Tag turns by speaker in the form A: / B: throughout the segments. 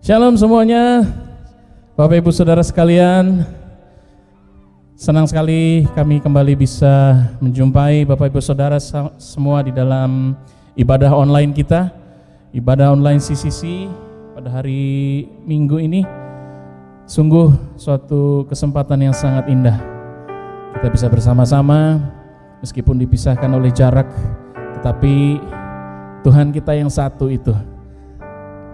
A: Shalom semuanya, Bapak Ibu Saudara sekalian. Senang sekali kami kembali bisa menjumpai Bapak Ibu Saudara semua di dalam ibadah online kita, ibadah online CCC pada hari Minggu ini. Sungguh suatu kesempatan yang sangat indah. Kita bisa bersama-sama meskipun dipisahkan oleh jarak, tetapi Tuhan kita yang satu itu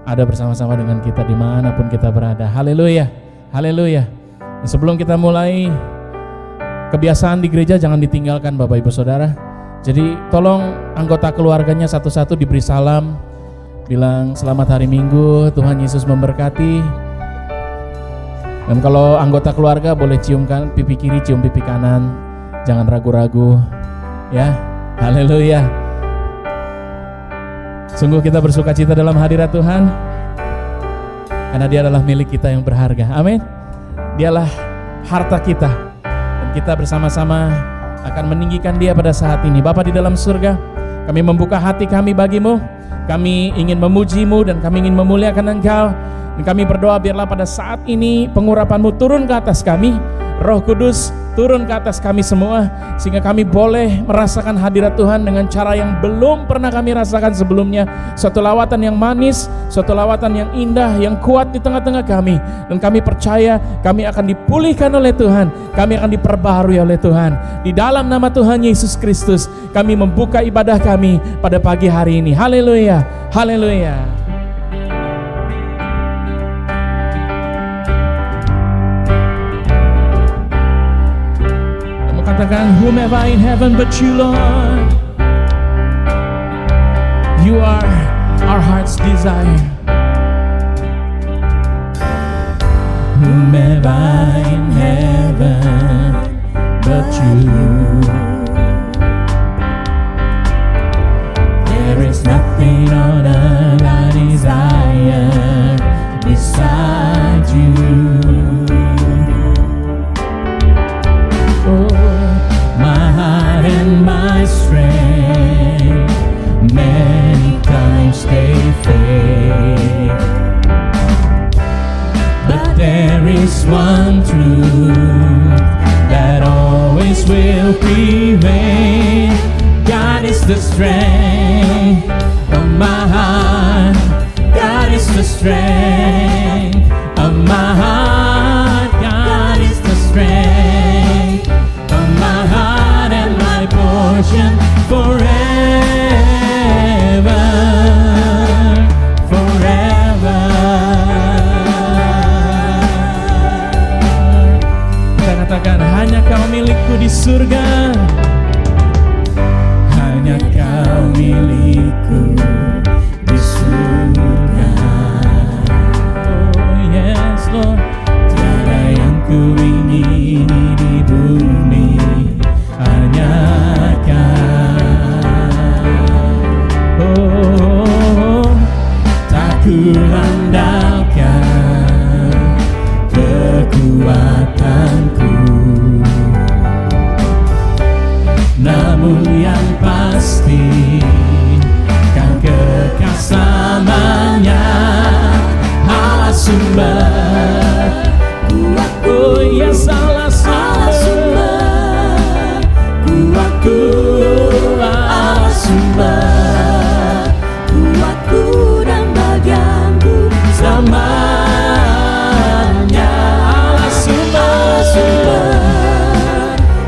A: ada bersama-sama dengan kita dimanapun kita berada. Haleluya, haleluya. Sebelum kita mulai, kebiasaan di gereja jangan ditinggalkan Bapak Ibu Saudara. Jadi tolong anggota keluarganya satu-satu diberi salam, bilang selamat hari Minggu, Tuhan Yesus memberkati. Dan kalau anggota keluarga boleh ciumkan pipi kiri, cium pipi kanan, jangan ragu-ragu ya. Haleluya. Sungguh kita bersuka cita dalam hadirat Tuhan, karena Dia adalah milik kita yang berharga. Amin. Dialah harta kita, dan kita bersama-sama akan meninggikan Dia pada saat ini. Bapa di dalam surga, kami membuka hati kami bagimu. Kami ingin memuji-Mu dan kami ingin memuliakan Engkau. Dan kami berdoa biarlah pada saat ini pengurapan-Mu turun ke atas kami. Roh Kudus turun ke atas kami semua, sehingga kami boleh merasakan hadirat Tuhan dengan cara yang belum pernah kami rasakan sebelumnya. Suatu lawatan yang manis, suatu lawatan yang indah, yang kuat di tengah-tengah kami. Dan kami percaya kami akan dipulihkan oleh Tuhan, kami akan diperbaharui oleh Tuhan. Di dalam nama Tuhan Yesus Kristus kami membuka ibadah kami pada pagi hari ini. Haleluya, haleluya. Katakan, whom have I in heaven but you, Lord? You are our heart's desire. Whom have I in heaven but you? There is nothing on earth I desire beside you. And my strength many times they fade, but there is one truth that always will prevail. God is the strength of my heart. God is the strength of my heart. God is the strength of my heart. Portion forever, forever. Kita katakan, hanya Kau milikku di surga, hanya Kau milikku di surga. Oh yes Lord, tiada yang ku ingini di bumi, hanya ku andalkan kekuatanku, namun yang pasti kan kekal selamanya. Allah sumber kuatku, ya salah sumber kuatku, Allah sumber kuatku dan bagianku selamanya. Allah sumber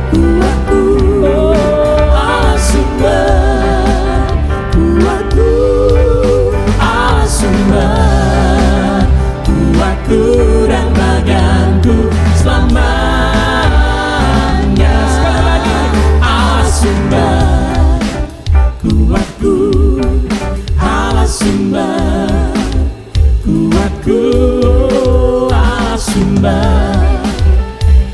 A: kuatku, Allah sumber kuatku, Allah sumber kuatku dan bagianku selamanya. Sekali lagi, Allah sumber kuatku, Allah sumber kuatku, Allah sumber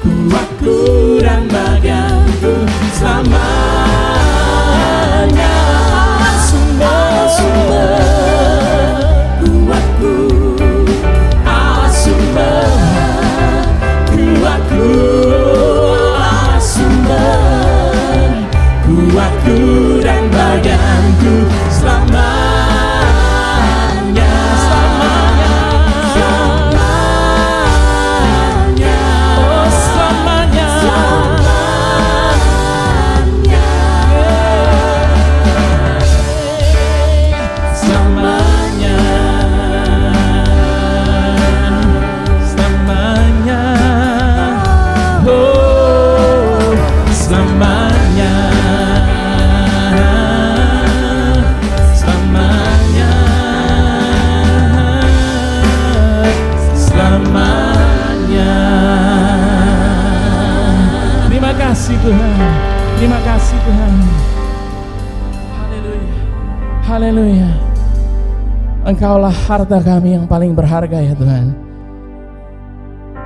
A: kuatku dan bagianku selamanya. Allah sumber kuatku, Allah sumber kuatku, Allah sumber kuatku dan bagianku selamanya. Tuhan. Terima kasih Tuhan. Haleluya. Haleluya. Engkaulah harta kami yang paling berharga ya Tuhan.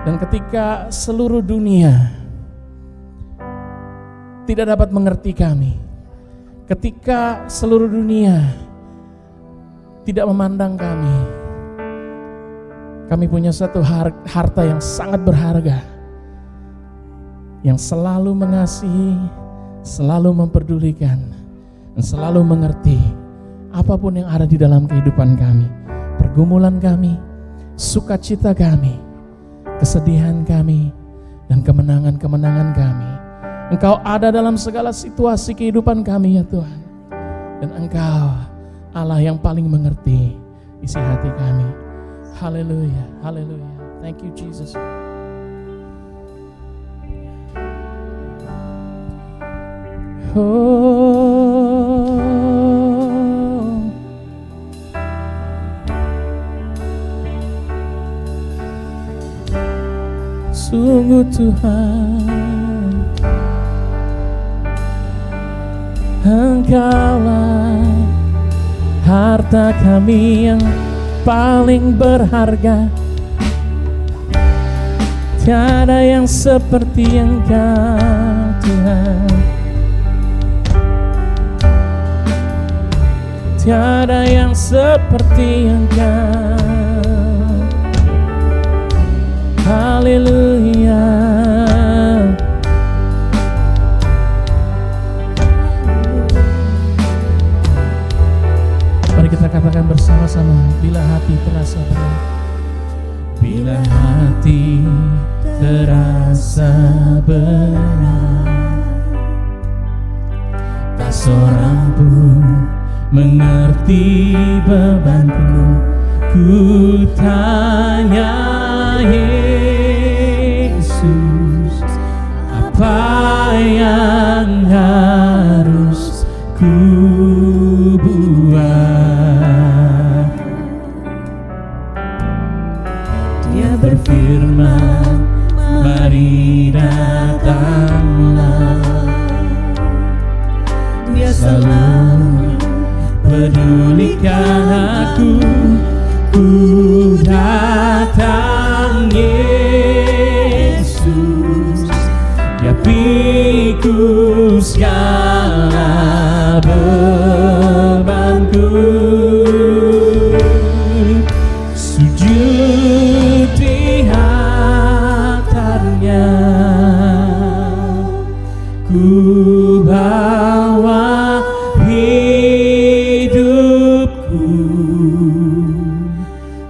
A: Dan ketika seluruh dunia tidak dapat mengerti kami, ketika seluruh dunia tidak memandang kami punya satu harta yang sangat berharga, yang selalu mengasihi, selalu memperdulikan, dan selalu mengerti apapun yang ada di dalam kehidupan kami, pergumulan kami, sukacita kami, kesedihan kami, dan kemenangan-kemenangan kami. Engkau ada dalam segala situasi kehidupan kami ya Tuhan. Dan Engkau Allah yang paling mengerti isi hati kami. Haleluya, haleluya. Thank you Jesus. Oh, sungguh Tuhan, Engkaulah harta kami yang paling berharga. Tiada yang seperti Engkau Tuhan. Tiada yang seperti Engkau. Haleluya. Mari kita katakan bersama-sama, bila hati terasa berat, bila hati terasa berat, tak seorang pun mengerti bebanku. Ku tanya Yesus, apa yang harus ku buat? Dia berfirman, mari datanglah. Dia selalu pedulikan aku. Ku datang Yesus, Dia pikul segala bebanku. Sujud di altarnya, ku bawa hidupku.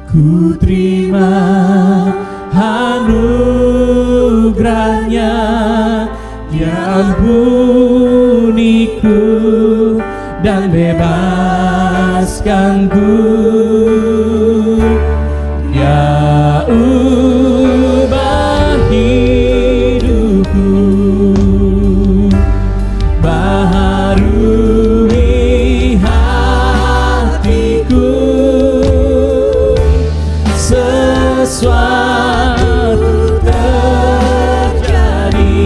A: Ku terima anugerahnya, Dia ampuniku dan bebaskanku. Dia ubah hidupku, baharui hatiku. Sesuatu terjadi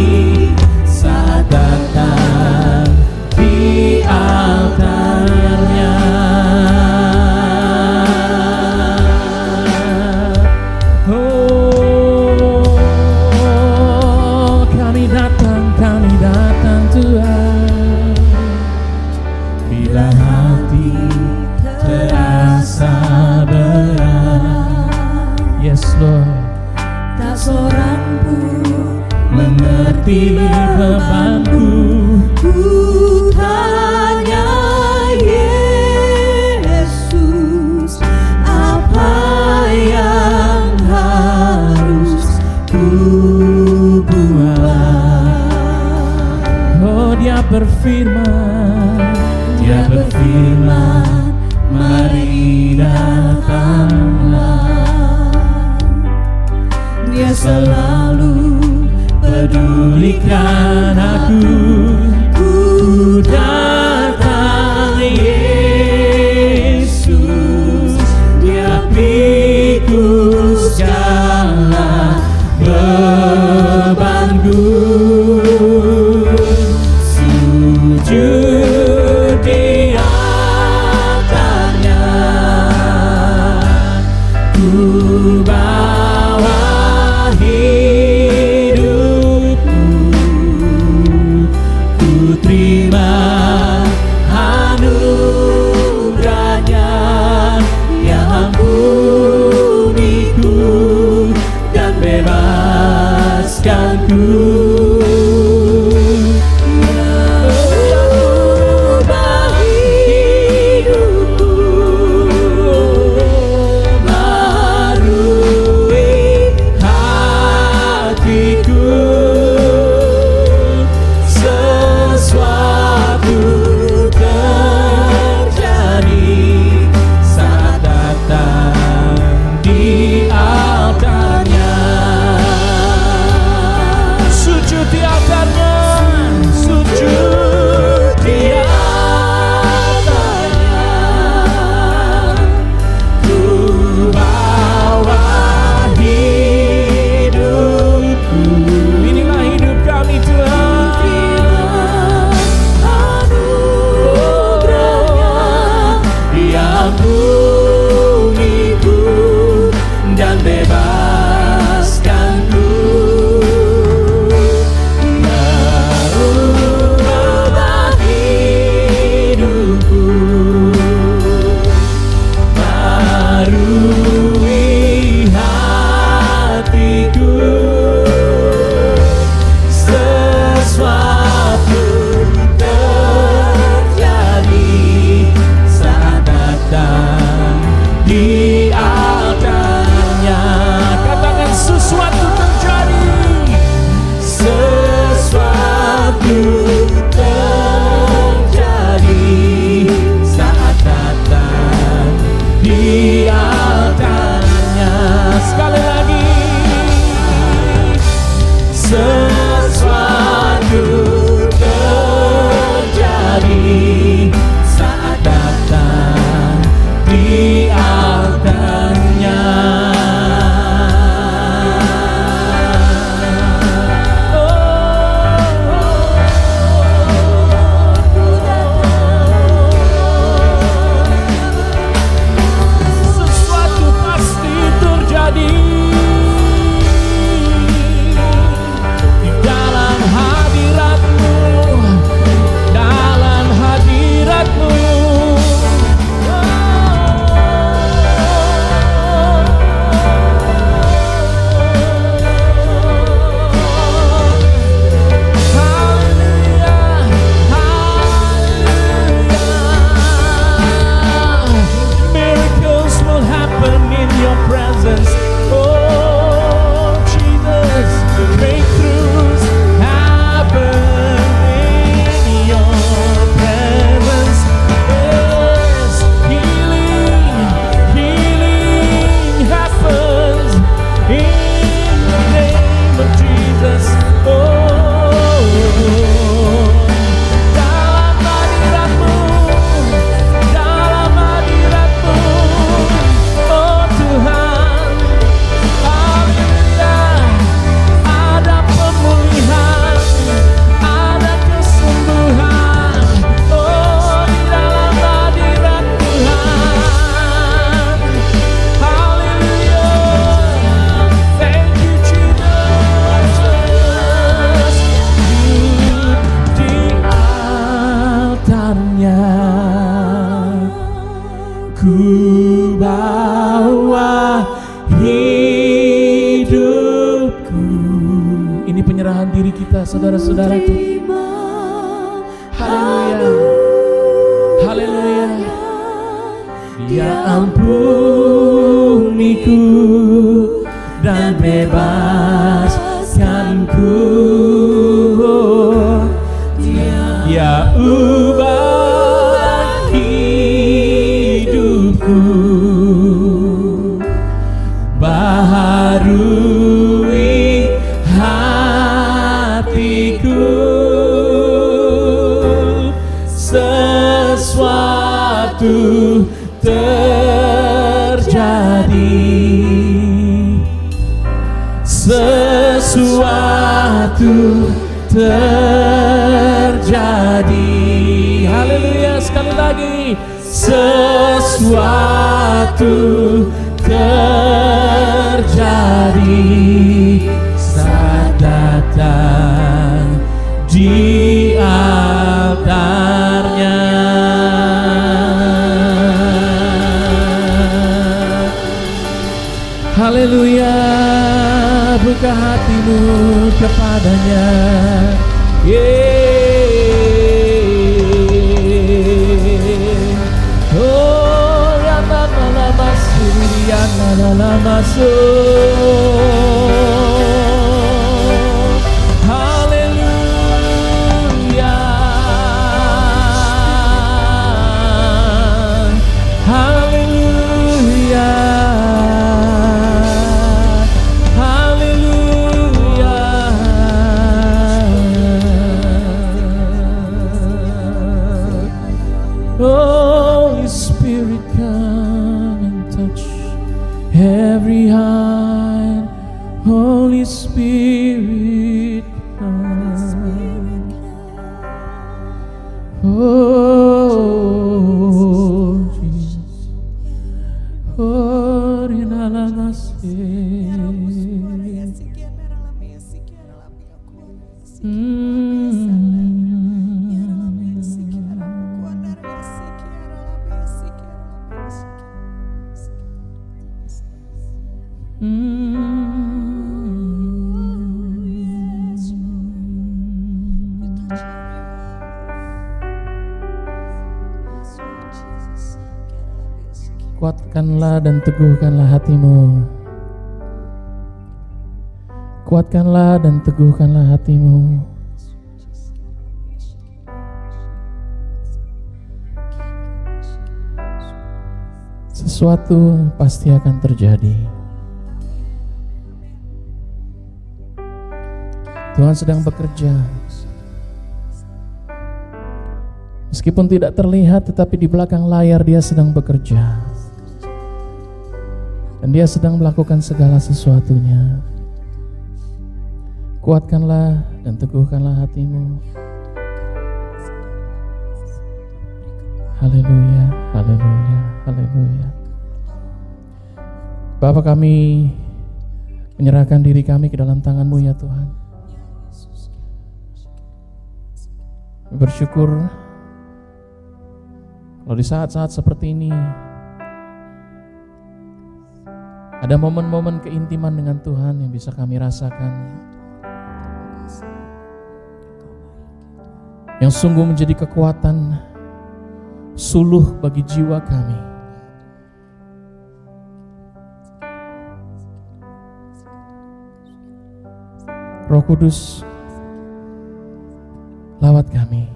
A: saat datang di altarnya. Oh, kami datang Tuhan. Bila hati terasa berat, yes Lord,
B: tak seorang pun
A: mengerti bebanku.
B: Ku tanya Yesus, apa yang harus ku buat?
A: Oh, Dia berfirman, mari datanglah.
B: Dia selalu
A: pedulikan aku. Ku datang Yesus, Dia pikul segala bebanku. bebaskanku.
B: Saudara-saudaraku,
A: haleluya, haleluya. Dia ampuniku dan bebaskanku. Dia ubah hidupku, baharui hatiku. Sesuatu terjadi, sesuatu terjadi. Haleluya, sekali lagi. Sesuatu terjadi saat datang di altarnya. Haleluya, membuka hatimu kepadanya. Oh, ya lama masuk, ya lama masuk. Haleluya, haleluya, haleluya. Holy Spirit, come and touch every heart. Holy Spirit, come. Oh, Jesus. Oh, kuatkanlah dan teguhkanlah hatimu. Kuatkanlah dan teguhkanlah hatimu. Sesuatu pasti akan terjadi. Tuhan sedang bekerja. Meskipun tidak terlihat, tetapi di belakang layar Dia sedang bekerja. Dan Dia sedang melakukan segala sesuatunya. Kuatkanlah dan teguhkanlah hatimu. Haleluya, haleluya, haleluya. Bapa, kami menyerahkan diri kami ke dalam tangan-Mu ya Tuhan. Bersyukur kalau di saat-saat seperti ini ada momen-momen keintiman dengan Tuhan yang bisa kami rasakan, yang sungguh menjadi kekuatan suluh bagi jiwa kami. Roh Kudus, lawat kami,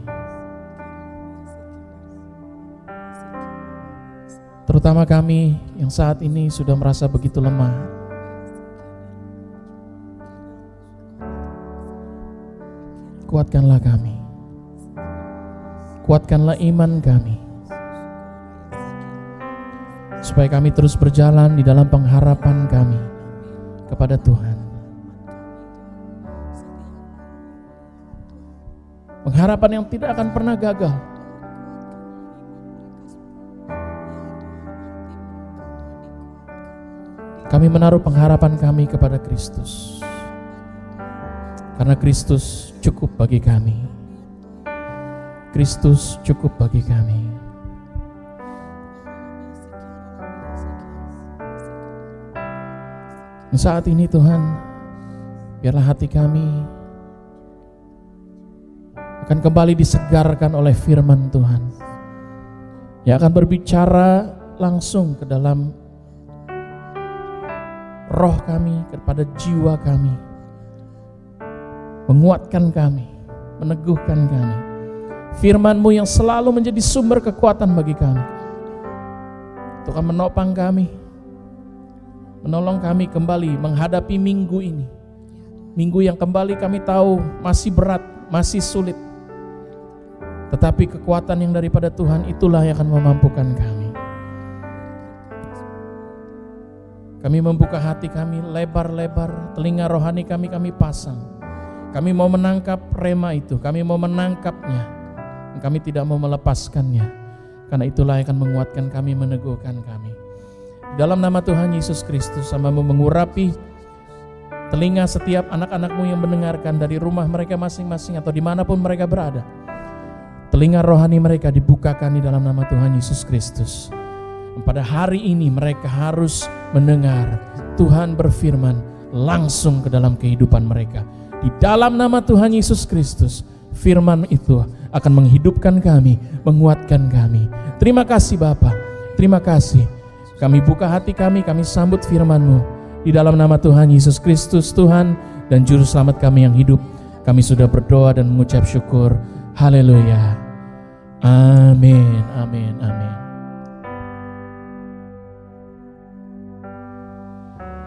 A: terutama kami yang saat ini sudah merasa begitu lemah. Kuatkanlah kami, kuatkanlah iman kami, supaya kami terus berjalan di dalam pengharapan kami kepada Tuhan. Pengharapan yang tidak akan pernah gagal. Kami menaruh pengharapan kami kepada Kristus, karena Kristus cukup bagi kami. Kristus cukup bagi kami. Dan saat ini Tuhan, biarlah hati kami akan kembali disegarkan oleh firman Tuhan yang akan berbicara langsung ke dalam roh kami, kepada jiwa kami, menguatkan kami, meneguhkan kami. Firman-Mu yang selalu menjadi sumber kekuatan bagi kami, Tuhan menopang kami, menolong kami kembali menghadapi minggu ini, minggu yang kembali kami tahu masih berat, masih sulit. Tetapi kekuatan yang daripada Tuhan itulah yang akan memampukan kami. Kami membuka hati kami lebar-lebar, telinga rohani kami pasang. Kami mau menangkap rema itu, kami mau menangkapnya. Kami tidak mau melepaskannya. Karena itulah yang akan menguatkan kami, meneguhkan kami. Dalam nama Tuhan Yesus Kristus, sama-sama mengurapi telinga setiap anak-anak-Mu yang mendengarkan dari rumah mereka masing-masing atau dimanapun mereka berada. Telinga rohani mereka dibukakan di dalam nama Tuhan Yesus Kristus. Pada hari ini mereka harus mendengar Tuhan berfirman, langsung ke dalam kehidupan mereka. Di dalam nama Tuhan Yesus Kristus, firman itu akan menghidupkan kami, menguatkan kami. Terima kasih Bapa, terima kasih. Kami buka hati kami sambut firman-Mu. Di dalam nama Tuhan Yesus Kristus, Tuhan dan Juru Selamat kami yang hidup, kami sudah berdoa dan mengucap syukur. Haleluya. Amin, amin, amin.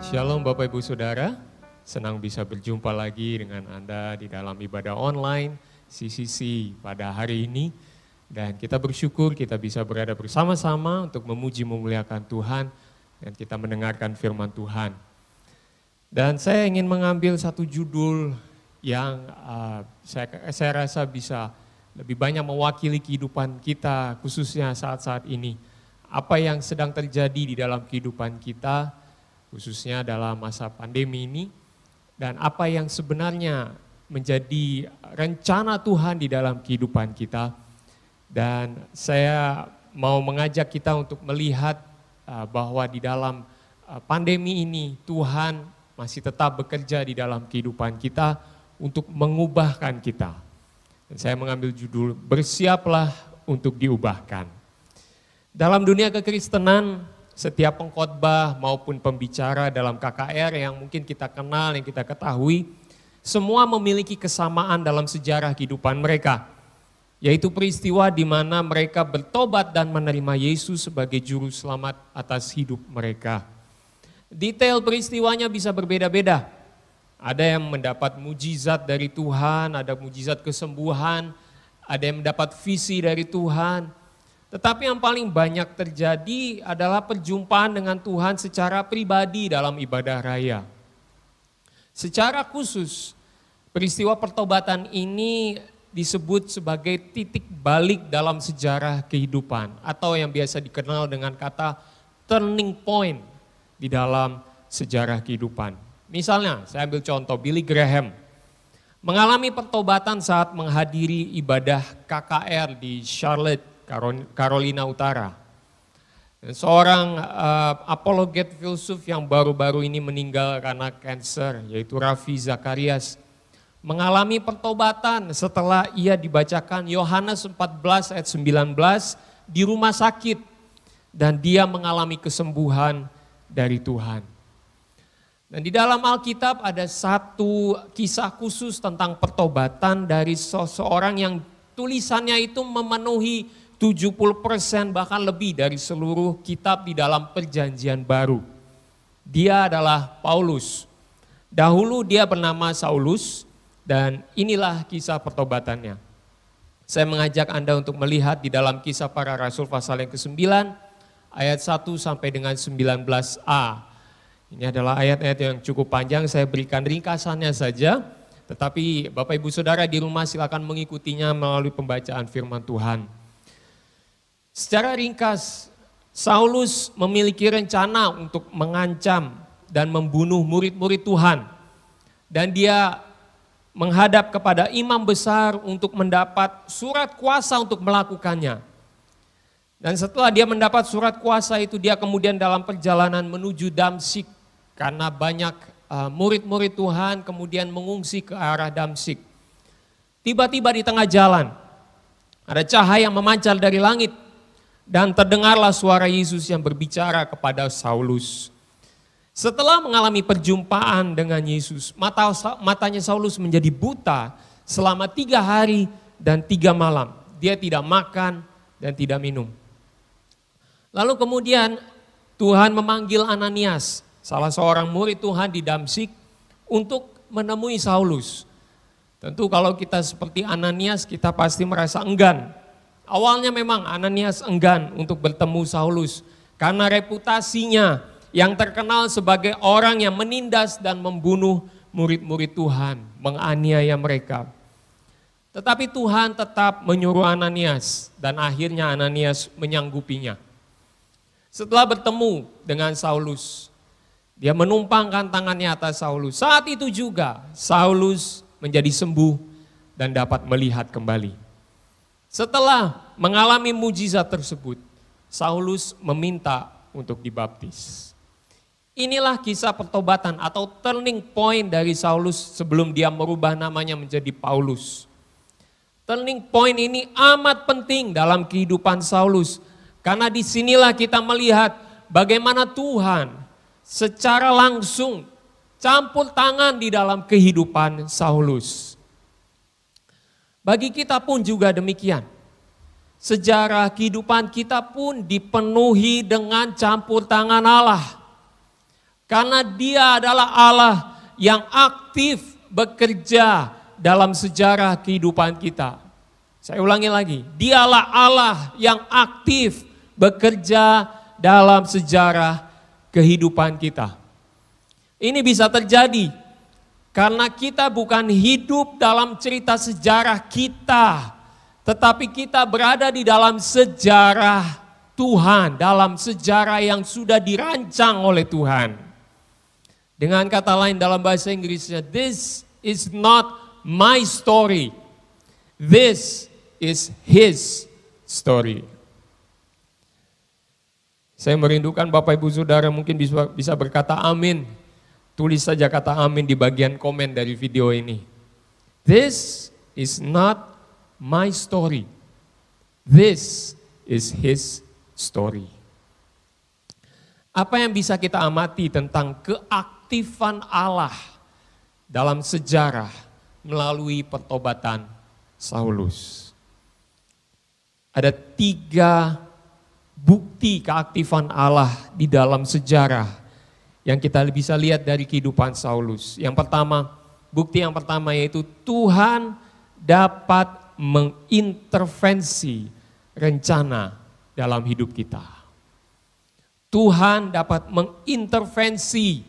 C: Shalom Bapak Ibu Saudara, senang bisa berjumpa lagi dengan Anda di dalam ibadah online CCC pada hari ini. Dan kita bersyukur kita bisa berada bersama-sama untuk memuji memuliakan Tuhan dan kita mendengarkan firman Tuhan. Dan saya ingin mengambil satu judul yang saya rasa bisa lebih banyak mewakili kehidupan kita khususnya saat-saat ini. Apa yang sedang terjadi di dalam kehidupan kita khususnya dalam masa pandemi ini dan apa yang sebenarnya menjadi rencana Tuhan di dalam kehidupan kita. Dan saya mau mengajak kita untuk melihat bahwa di dalam pandemi ini Tuhan masih tetap bekerja di dalam kehidupan kita untuk mengubahkan kita. Dan saya mengambil judul Bersiaplah untuk diubahkan. Dalam dunia kekristenan, setiap pengkhotbah maupun pembicara dalam KKR yang mungkin kita kenal, yang kita ketahui, semua memiliki kesamaan dalam sejarah kehidupan mereka. Yaitu peristiwa di mana mereka bertobat dan menerima Yesus sebagai juru selamat atas hidup mereka. Detail peristiwanya bisa berbeda-beda. Ada yang mendapat mujizat dari Tuhan, ada mujizat kesembuhan, ada yang mendapat visi dari Tuhan. Tetapi yang paling banyak terjadi adalah perjumpaan dengan Tuhan secara pribadi dalam ibadah raya. Secara khusus, peristiwa pertobatan ini disebut sebagai titik balik dalam sejarah kehidupan atau yang biasa dikenal dengan kata turning point di dalam sejarah kehidupan. Misalnya, saya ambil contoh Billy Graham mengalami pertobatan saat menghadiri ibadah KKR di Charlotte, Carolina Utara. Dan seorang apologet filsuf yang baru-baru ini meninggal karena kanker, yaitu Ravi Zacharias, mengalami pertobatan setelah ia dibacakan Yohanes 14 ayat 19 di rumah sakit dan dia mengalami kesembuhan dari Tuhan. Dan di dalam Alkitab ada satu kisah khusus tentang pertobatan dari seseorang yang tulisannya itu memenuhi 70% bahkan lebih dari seluruh kitab di dalam Perjanjian Baru. Dia adalah Paulus. Dahulu dia bernama Saulus. Dan inilah kisah pertobatannya. Saya mengajak Anda untuk melihat di dalam Kisah Para Rasul pasal yang ke-9 ayat 1 sampai dengan 19a. Ini adalah ayat-ayat yang cukup panjang, saya berikan ringkasannya saja. Tetapi Bapak Ibu Saudara di rumah silakan mengikutinya melalui pembacaan firman Tuhan. Secara ringkas, Saulus memiliki rencana untuk mengancam dan membunuh murid-murid Tuhan. Dan dia menghadap kepada imam besar untuk mendapat surat kuasa untuk melakukannya. Dan setelah dia mendapat surat kuasa itu, dia kemudian dalam perjalanan menuju Damsyik. Karena banyak murid-murid Tuhan kemudian mengungsi ke arah Damsyik. Tiba-tiba di tengah jalan, ada cahaya yang memancar dari langit. Dan terdengarlah suara Yesus yang berbicara kepada Saulus. Setelah mengalami perjumpaan dengan Yesus, matanya Saulus menjadi buta selama 3 hari dan 3 malam. Dia tidak makan dan tidak minum. Lalu kemudian Tuhan memanggil Ananias, salah seorang murid Tuhan di Damsyik, untuk menemui Saulus. Tentu kalau kita seperti Ananias, kita pasti merasa enggan. Awalnya memang Ananias enggan untuk bertemu Saulus karena reputasinya yang terkenal sebagai orang yang menindas dan membunuh murid-murid Tuhan, menganiaya mereka. Tetapi Tuhan tetap menyuruh Ananias dan akhirnya Ananias menyanggupinya. Setelah bertemu dengan Saulus, dia menumpangkan tangannya atas Saulus. Saat itu juga Saulus menjadi sembuh dan dapat melihat kembali. Setelah mengalami mujizat tersebut, Saulus meminta untuk dibaptis. Inilah kisah pertobatan atau turning point dari Saulus sebelum dia merubah namanya menjadi Paulus. Turning point ini amat penting dalam kehidupan Saulus. Karena disinilah kita melihat bagaimana Tuhan secara langsung campur tangan di dalam kehidupan Saulus. Bagi kita pun juga demikian. Sejarah kehidupan kita pun dipenuhi dengan campur tangan Allah. Karena Dia adalah Allah yang aktif bekerja dalam sejarah kehidupan kita. Saya ulangi lagi, Dialah Allah yang aktif bekerja dalam sejarah kehidupan kita. Ini bisa terjadi karena kita bukan hidup dalam cerita sejarah kita, tetapi kita berada di dalam sejarah Tuhan, dalam sejarah yang sudah dirancang oleh Tuhan. Dengan kata lain dalam bahasa Inggrisnya, this is not my story, this is His story. Saya merindukan Bapak Ibu Saudara mungkin bisa berkata amin. Tulis saja kata amin di bagian komen dari video ini. This is not my story, this is His story. Apa yang bisa kita amati tentang keaktifan Allah dalam sejarah melalui pertobatan Saulus? Ada 3 bukti keaktifan Allah di dalam sejarah yang kita bisa lihat dari kehidupan Saulus. Yang pertama, bukti yang pertama yaitu Tuhan dapat mengintervensi rencana dalam hidup kita. Tuhan dapat mengintervensi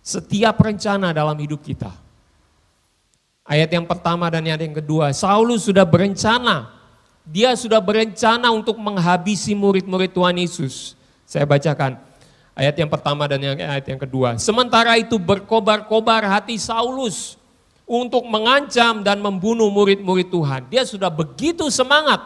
C: setiap rencana dalam hidup kita. Ayat yang pertama dan ayat yang kedua, Saulus sudah berencana. Dia sudah berencana untuk menghabisi murid-murid Tuhan Yesus. Saya bacakan ayat yang pertama dan ayat yang kedua. Sementara itu berkobar-kobar hati Saulus untuk mengancam dan membunuh murid-murid Tuhan. Dia sudah begitu semangat.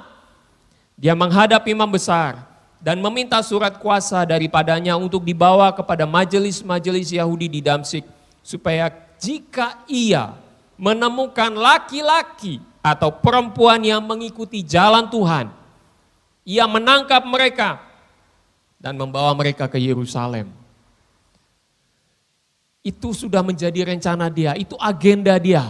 C: Dia menghadap imam besar dan meminta surat kuasa daripadanya untuk dibawa kepada majelis-majelis Yahudi di Damsyik, supaya jika ia menemukan laki-laki atau perempuan yang mengikuti jalan Tuhan, ia menangkap mereka dan membawa mereka ke Yerusalem. Itu sudah menjadi rencana dia, itu agenda dia.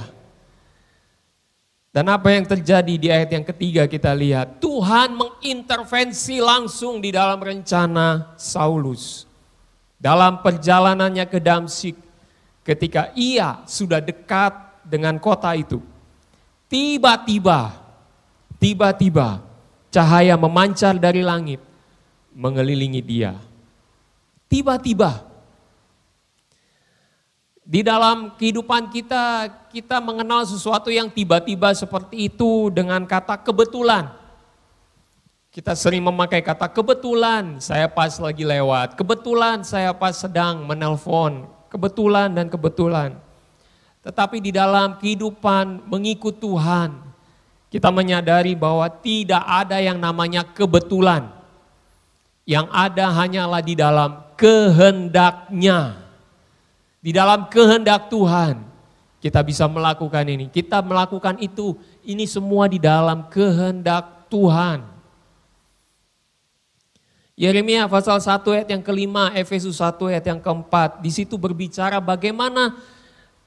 C: Dan apa yang terjadi di ayat yang ketiga kita lihat, Tuhan mengintervensi langsung di dalam rencana Saulus. Dalam perjalanannya ke Damsyik, ketika ia sudah dekat dengan kota itu, tiba-tiba cahaya memancar dari langit mengelilingi dia. Tiba-tiba. Di dalam kehidupan kita mengenal sesuatu yang tiba-tiba seperti itu dengan kata kebetulan. Kita sering memakai kata kebetulan, saya pas lagi lewat, kebetulan saya pas sedang menelpon, kebetulan dan kebetulan. Tetapi di dalam kehidupan mengikut Tuhan, kita menyadari bahwa tidak ada yang namanya kebetulan. Yang ada hanyalah di dalam kehendaknya. Di dalam kehendak Tuhan kita bisa melakukan ini. Kita melakukan itu, ini semua di dalam kehendak Tuhan. Yeremia pasal 1 ayat yang kelima, Efesus 1 ayat yang keempat. Di situ berbicara bagaimana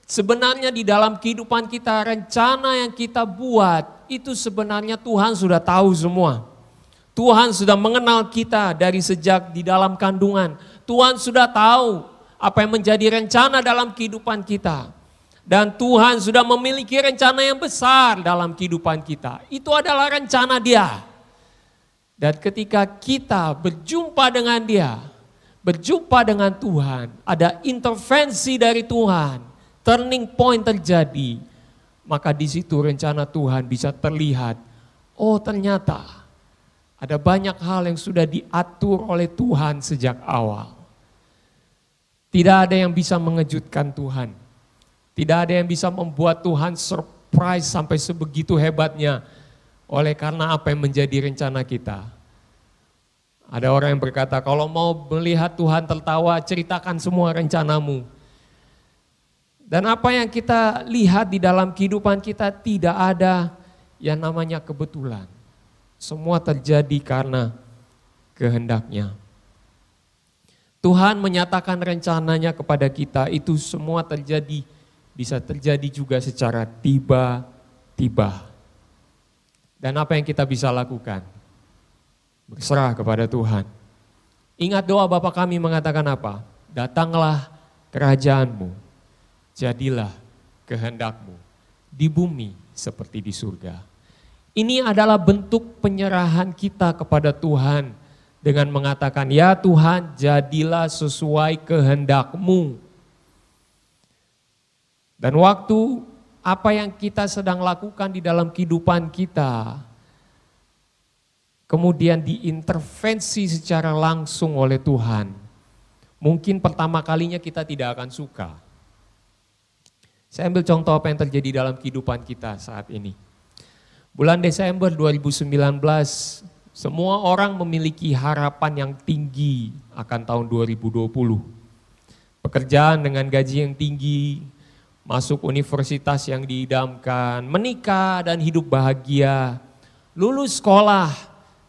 C: sebenarnya di dalam kehidupan kita, rencana yang kita buat itu sebenarnya Tuhan sudah tahu semua. Tuhan sudah mengenal kita dari sejak di dalam kandungan. Tuhan sudah tahu apa yang menjadi rencana dalam kehidupan kita. Dan Tuhan sudah memiliki rencana yang besar dalam kehidupan kita. Itu adalah rencana Dia. Dan ketika kita berjumpa dengan Dia, berjumpa dengan Tuhan, ada intervensi dari Tuhan, turning point terjadi, maka di situ rencana Tuhan bisa terlihat. Oh, ternyata ada banyak hal yang sudah diatur oleh Tuhan sejak awal. Tidak ada yang bisa mengejutkan Tuhan. Tidak ada yang bisa membuat Tuhan surprise sampai sebegitu hebatnya. Oleh karena apa yang menjadi rencana kita. Ada orang yang berkata, kalau mau melihat Tuhan tertawa, ceritakan semua rencanamu. Dan apa yang kita lihat di dalam kehidupan kita tidak ada yang namanya kebetulan. Semua terjadi karena kehendaknya. Tuhan menyatakan rencananya kepada kita, itu semua terjadi, bisa terjadi juga secara tiba-tiba. Dan apa yang kita bisa lakukan? Berserah kepada Tuhan. Ingat doa Bapa kami mengatakan apa? Datanglah kerajaanmu, jadilah kehendakmu di bumi seperti di surga. Ini adalah bentuk penyerahan kita kepada Tuhan dengan mengatakan, ya Tuhan jadilah sesuai kehendak-Mu. Dan waktu apa yang kita sedang lakukan di dalam kehidupan kita, kemudian diintervensi secara langsung oleh Tuhan, mungkin pertama kalinya kita tidak akan suka. Saya ambil contoh apa yang terjadi dalam kehidupan kita saat ini. Bulan Desember 2019, semua orang memiliki harapan yang tinggi akan tahun 2020. Pekerjaan dengan gaji yang tinggi, masuk universitas yang diidamkan, menikah dan hidup bahagia, lulus sekolah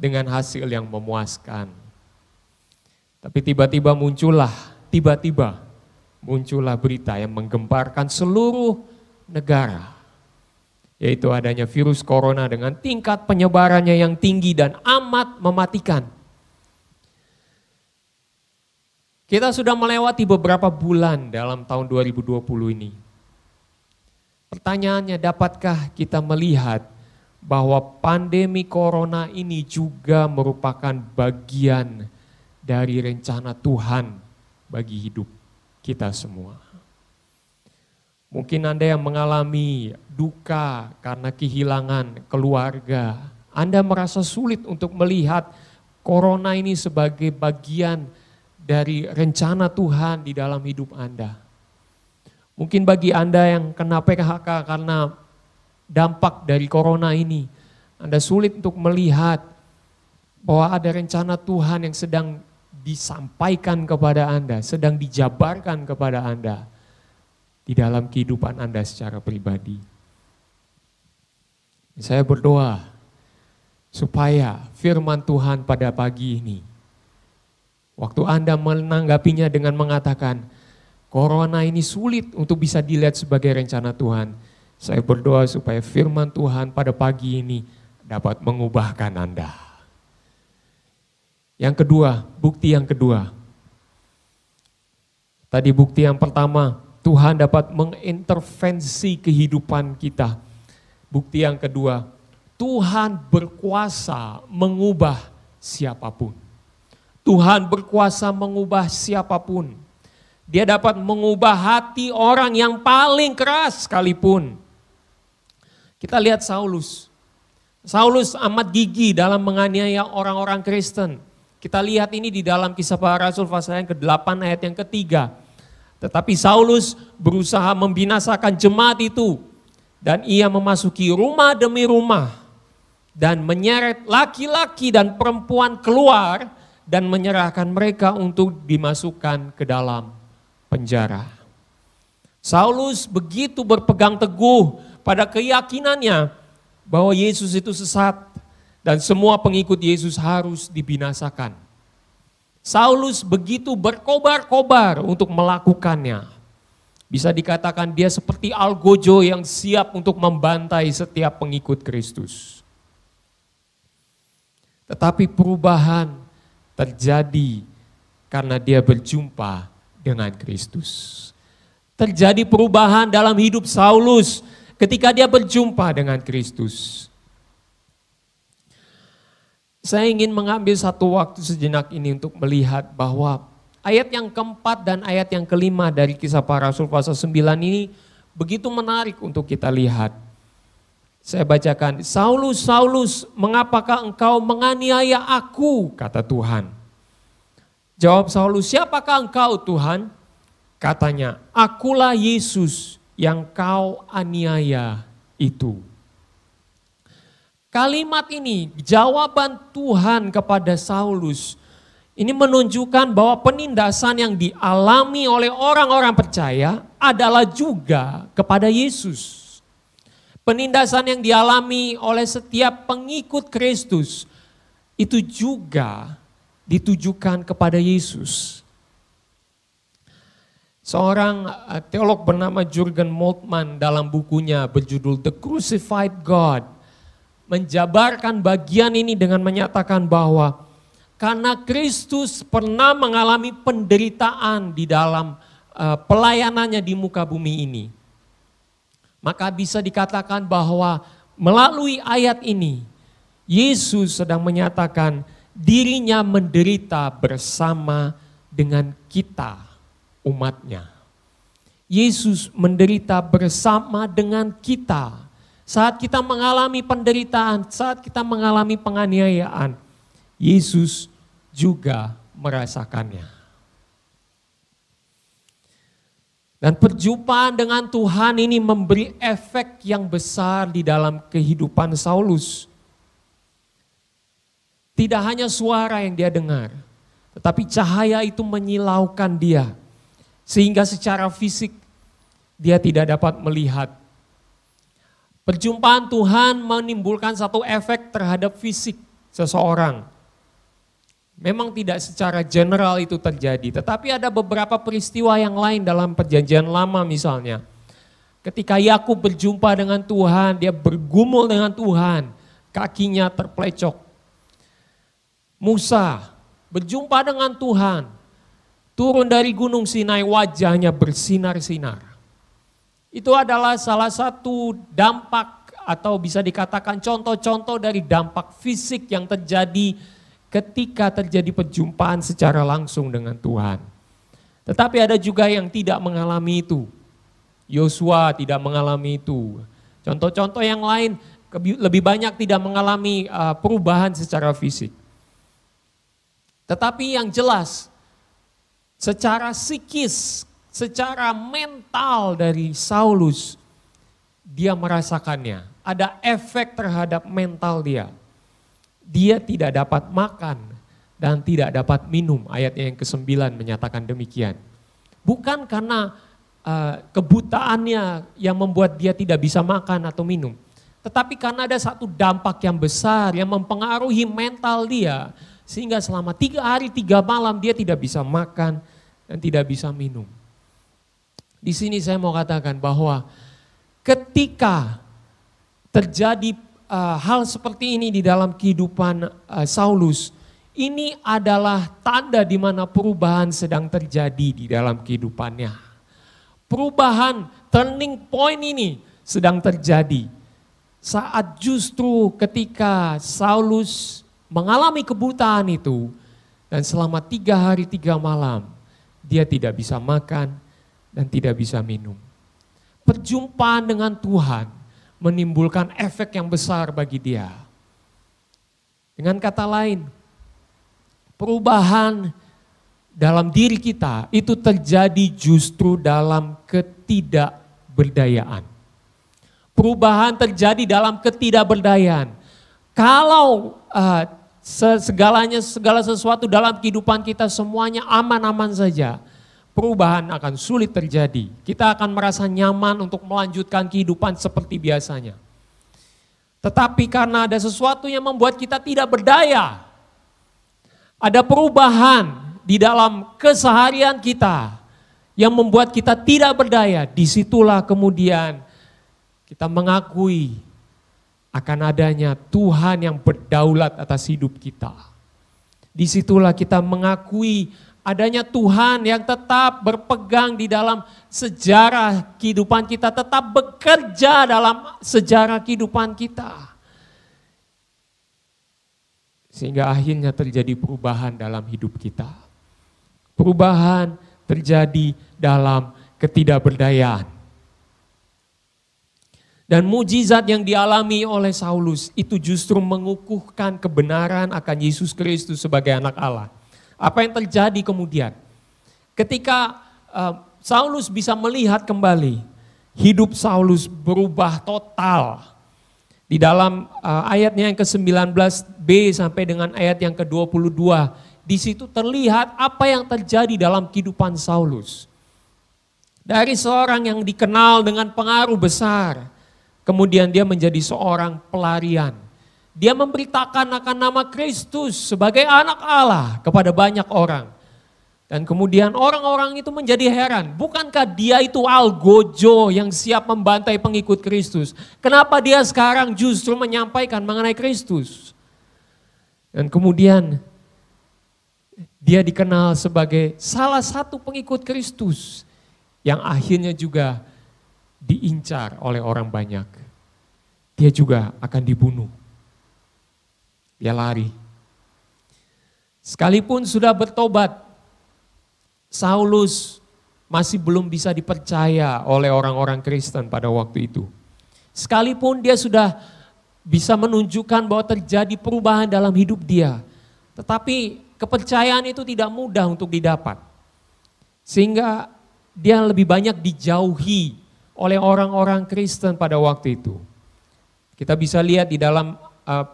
C: dengan hasil yang memuaskan. Tapi tiba-tiba muncullah berita yang menggemparkan seluruh negara. Yaitu adanya virus corona dengan tingkat penyebarannya yang tinggi dan amat mematikan. Kita sudah melewati beberapa bulan dalam tahun 2020 ini. Pertanyaannya, dapatkah kita melihat bahwa pandemi corona ini juga merupakan bagian dari rencana Tuhan bagi hidup kita semua? Mungkin Anda yang mengalami duka karena kehilangan keluarga, Anda merasa sulit untuk melihat corona ini sebagai bagian dari rencana Tuhan di dalam hidup Anda. Mungkin bagi Anda yang kena PHK karena dampak dari corona ini, Anda sulit untuk melihat bahwa ada rencana Tuhan yang sedang disampaikan kepada Anda, sedang dijabarkan kepada Anda di dalam kehidupan Anda secara pribadi. Saya berdoa supaya firman Tuhan pada pagi ini, waktu Anda menanggapinya dengan mengatakan, corona ini sulit untuk bisa dilihat sebagai rencana Tuhan. Saya berdoa supaya firman Tuhan pada pagi ini dapat mengubahkan Anda. Yang kedua, bukti yang kedua. Tadi bukti yang pertama, Tuhan dapat mengintervensi kehidupan kita. Bukti yang kedua, Tuhan berkuasa mengubah siapapun. Tuhan berkuasa mengubah siapapun. Dia dapat mengubah hati orang yang paling keras sekalipun. Kita lihat Saulus. Saulus amat gigih dalam menganiaya orang-orang Kristen. Kita lihat ini di dalam Kisah Para Rasul pasal yang ke-8 ayat yang ke-3. Tetapi Saulus berusaha membinasakan jemaat itu. Dan ia memasuki rumah demi rumah. Dan menyeret laki-laki dan perempuan keluar. Dan menyerahkan mereka untuk dimasukkan ke dalam penjara. Saulus begitu berpegang teguh pada keyakinannya bahwa Yesus itu sesat. Dan semua pengikut Yesus harus dibinasakan. Saulus begitu berkobar-kobar untuk melakukannya. Bisa dikatakan dia seperti algojo yang siap untuk membantai setiap pengikut Kristus. Tetapi perubahan terjadi karena dia berjumpa dengan Kristus. Terjadi perubahan dalam hidup Saulus ketika dia berjumpa dengan Kristus. Saya ingin mengambil satu waktu sejenak ini untuk melihat bahwa ayat yang keempat dan ayat yang kelima dari Kisah Para Rasul pasal 9 ini begitu menarik untuk kita lihat. Saya bacakan, Saulus, Saulus, mengapakah engkau menganiaya aku, kata Tuhan. Jawab Saulus, siapakah engkau Tuhan? Katanya, akulah Yesus yang kau aniaya itu. Kalimat ini, jawaban Tuhan kepada Saulus Ini menunjukkan bahwa penindasan yang dialami oleh orang-orang percaya adalah juga kepada Yesus. Penindasan yang dialami oleh setiap pengikut Kristus itu juga ditujukan kepada Yesus. Seorang teolog bernama Jürgen Moltmann dalam bukunya berjudul The Crucified God menjabarkan bagian ini dengan menyatakan bahwa karena Kristus pernah mengalami penderitaan di dalam pelayanannya di muka bumi ini, maka bisa dikatakan bahwa melalui ayat ini Yesus sedang menyatakan dirinya menderita bersama dengan kita, umatnya. Yesus menderita bersama dengan kita. Saat kita mengalami penderitaan, saat kita mengalami penganiayaan, Yesus juga merasakannya. Dan perjumpaan dengan Tuhan ini memberi efek yang besar di dalam kehidupan Saulus. Tidak hanya suara yang dia dengar, tetapi cahaya itu menyilaukan dia. Sehingga secara fisik dia tidak dapat melihat. Perjumpaan Tuhan menimbulkan satu efek terhadap fisik seseorang. Memang tidak secara general itu terjadi, tetapi ada beberapa peristiwa yang lain dalam perjanjian lama misalnya. Ketika Yakub berjumpa dengan Tuhan, dia bergumul dengan Tuhan, kakinya terplecok. Musa berjumpa dengan Tuhan, turun dari gunung Sinai, wajahnya bersinar-sinar. Itu adalah salah satu dampak atau bisa dikatakan contoh-contoh dari dampak fisik yang terjadi ketika terjadi perjumpaan secara langsung dengan Tuhan. Tetapi ada juga yang tidak mengalami itu. Yosua tidak mengalami itu. Contoh-contoh yang lain lebih banyak tidak mengalami perubahan secara fisik. Tetapi yang jelas, secara psikis, secara mental dari Saulus, dia merasakannya. Ada efek terhadap mental dia. Dia tidak dapat makan dan tidak dapat minum. Ayatnya yang ke-9 menyatakan demikian. Bukan karena kebutaannya yang membuat dia tidak bisa makan atau minum. Tetapi karena ada satu dampak yang besar yang mempengaruhi mental dia. Sehingga selama 3 hari 3 malam dia tidak bisa makan dan tidak bisa minum. Di sini saya mau katakan bahwa ketika terjadi hal seperti ini di dalam kehidupan Saulus, ini adalah tanda di mana perubahan sedang terjadi di dalam kehidupannya. Perubahan, turning point ini sedang terjadi saat justru ketika Saulus mengalami kebutaan itu dan selama 3 hari 3 malam dia tidak bisa makan dan tidak bisa minum. Perjumpaan dengan Tuhan menimbulkan efek yang besar bagi dia. Dengan kata lain, perubahan dalam diri kita itu terjadi justru dalam ketidakberdayaan. Perubahan terjadi dalam ketidakberdayaan. Kalau segala sesuatu dalam kehidupan kita semuanya aman-aman saja, perubahan akan sulit terjadi. Kita akan merasa nyaman untuk melanjutkan kehidupan seperti biasanya. Tetapi karena ada sesuatu yang membuat kita tidak berdaya, ada perubahan di dalam keseharian kita yang membuat kita tidak berdaya, disitulah kemudian kita mengakui akan adanya Tuhan yang berdaulat atas hidup kita. Disitulah kita mengakui adanya Tuhan yang tetap berpegang di dalam sejarah kehidupan kita, tetap bekerja dalam sejarah kehidupan kita. Sehingga akhirnya terjadi perubahan dalam hidup kita. Perubahan terjadi dalam ketidakberdayaan. Dan mujizat yang dialami oleh Saulus itu justru mengukuhkan kebenaran akan Yesus Kristus sebagai anak Allah. Apa yang terjadi kemudian? Ketika Saulus bisa melihat kembali, hidup Saulus berubah total. Di dalam ayatnya yang ke-19b sampai dengan ayat yang ke-22, di situ terlihat apa yang terjadi dalam kehidupan Saulus. Dari seorang yang dikenal dengan pengaruh besar, kemudian dia menjadi seorang pelarian. Dia memberitakan akan nama Kristus sebagai anak Allah kepada banyak orang. Dan kemudian orang-orang itu menjadi heran, bukankah dia itu algojo yang siap membantai pengikut Kristus? Kenapa dia sekarang justru menyampaikan mengenai Kristus? Dan kemudian dia dikenal sebagai salah satu pengikut Kristus yang akhirnya juga diincar oleh orang banyak. Dia juga akan dibunuh. Dia lari. Sekalipun sudah bertobat, Saulus masih belum bisa dipercaya oleh orang-orang Kristen pada waktu itu. Sekalipun dia sudah bisa menunjukkan bahwa terjadi perubahan dalam hidup dia, tetapi kepercayaan itu tidak mudah untuk didapat. Sehingga dia lebih banyak dijauhi oleh orang-orang Kristen pada waktu itu. Kita bisa lihat di dalam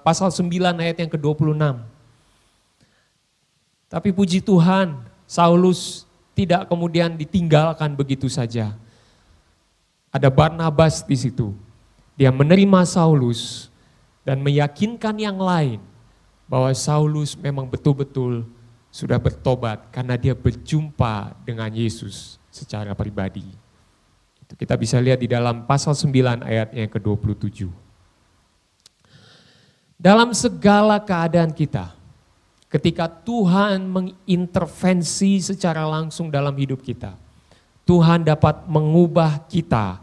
C: pasal 9 ayat yang ke-26. Tapi puji Tuhan, Saulus tidak kemudian ditinggalkan begitu saja. Ada Barnabas di situ. Dia menerima Saulus dan meyakinkan yang lain bahwa Saulus memang betul-betul sudah bertobat karena dia berjumpa dengan Yesus secara pribadi. Itu kita bisa lihat di dalam pasal 9 ayat yang ke-27. Dalam segala keadaan kita, ketika Tuhan mengintervensi secara langsung dalam hidup kita, Tuhan dapat mengubah kita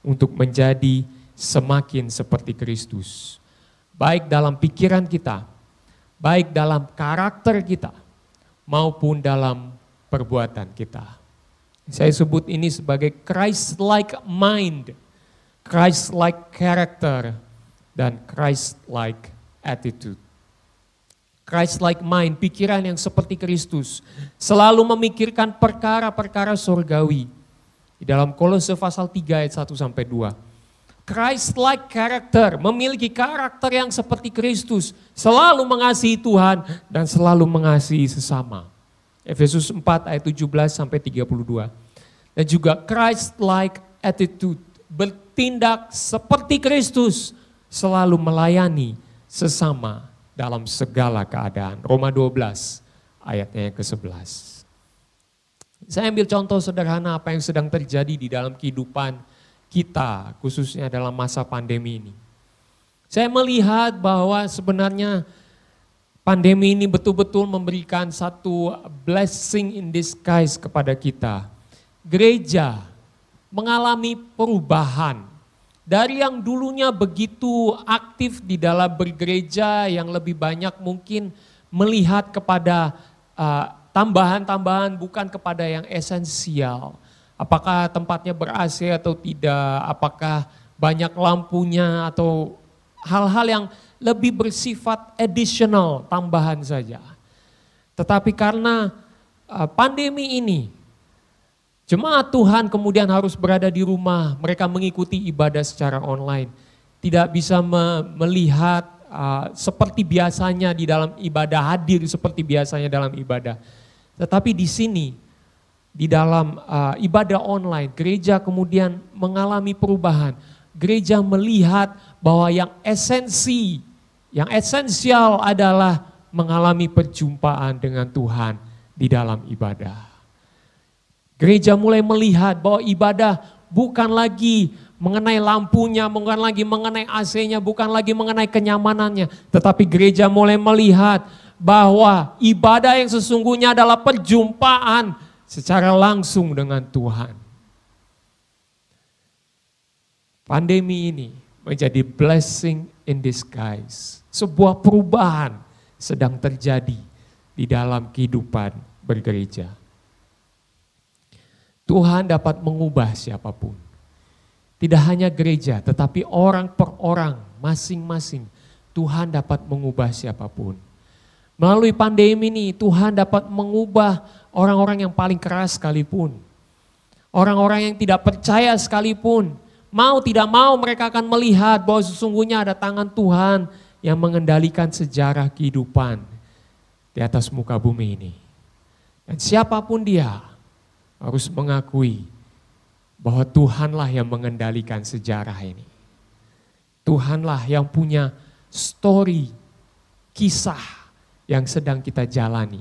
C: untuk menjadi semakin seperti Kristus. Baik dalam pikiran kita, baik dalam karakter kita, maupun dalam perbuatan kita. Saya sebut ini sebagai Christ-like mind, Christ-like character, dan Christ-like attitude. Christ-like mind, pikiran yang seperti Kristus, selalu memikirkan perkara-perkara surgawi. Di dalam Kolose pasal 3 ayat 1-2. Christ-like character, memiliki karakter yang seperti Kristus, selalu mengasihi Tuhan dan selalu mengasihi sesama. Efesus 4 ayat 17-32. Dan juga Christ-like attitude, bertindak seperti Kristus, selalu melayani sesama dalam segala keadaan. Roma 12 ayatnya yang ke-11. Saya ambil contoh sederhana apa yang sedang terjadi di dalam kehidupan kita, khususnya dalam masa pandemi ini. Saya melihat bahwa sebenarnya pandemi ini betul-betul memberikan satu blessing in disguise kepada kita. Gereja mengalami perubahan. Dari yang dulunya begitu aktif di dalam bergereja, yang lebih banyak mungkin melihat kepada tambahan-tambahan bukan kepada yang esensial. Apakah tempatnya ber-AC atau tidak, apakah banyak lampunya atau hal-hal yang lebih bersifat additional, tambahan saja. Tetapi karena pandemi ini, jemaat Tuhan kemudian harus berada di rumah, mereka mengikuti ibadah secara online. Tidak bisa melihat seperti biasanya di dalam ibadah, hadir seperti biasanya dalam ibadah. Tetapi di sini, di dalam ibadah online, gereja kemudian mengalami perubahan. Gereja melihat bahwa yang esensial adalah mengalami perjumpaan dengan Tuhan di dalam ibadah. Gereja mulai melihat bahwa ibadah bukan lagi mengenai lampunya, bukan lagi mengenai AC-nya, bukan lagi mengenai kenyamanannya. Tetapi gereja mulai melihat bahwa ibadah yang sesungguhnya adalah perjumpaan secara langsung dengan Tuhan. Pandemi ini menjadi blessing in disguise. Sebuah perubahan sedang terjadi di dalam kehidupan bergereja. Tuhan dapat mengubah siapapun. Tidak hanya gereja, tetapi orang per orang, masing-masing. Tuhan dapat mengubah siapapun. Melalui pandemi ini, Tuhan dapat mengubah orang-orang yang paling keras sekalipun. Orang-orang yang tidak percaya sekalipun. Mau tidak mau mereka akan melihat bahwa sesungguhnya ada tangan Tuhan yang mengendalikan sejarah kehidupan. di atas muka bumi ini. Dan siapapun dia harus mengakui bahwa Tuhanlah yang mengendalikan sejarah ini. Tuhanlah yang punya story, kisah yang sedang kita jalani.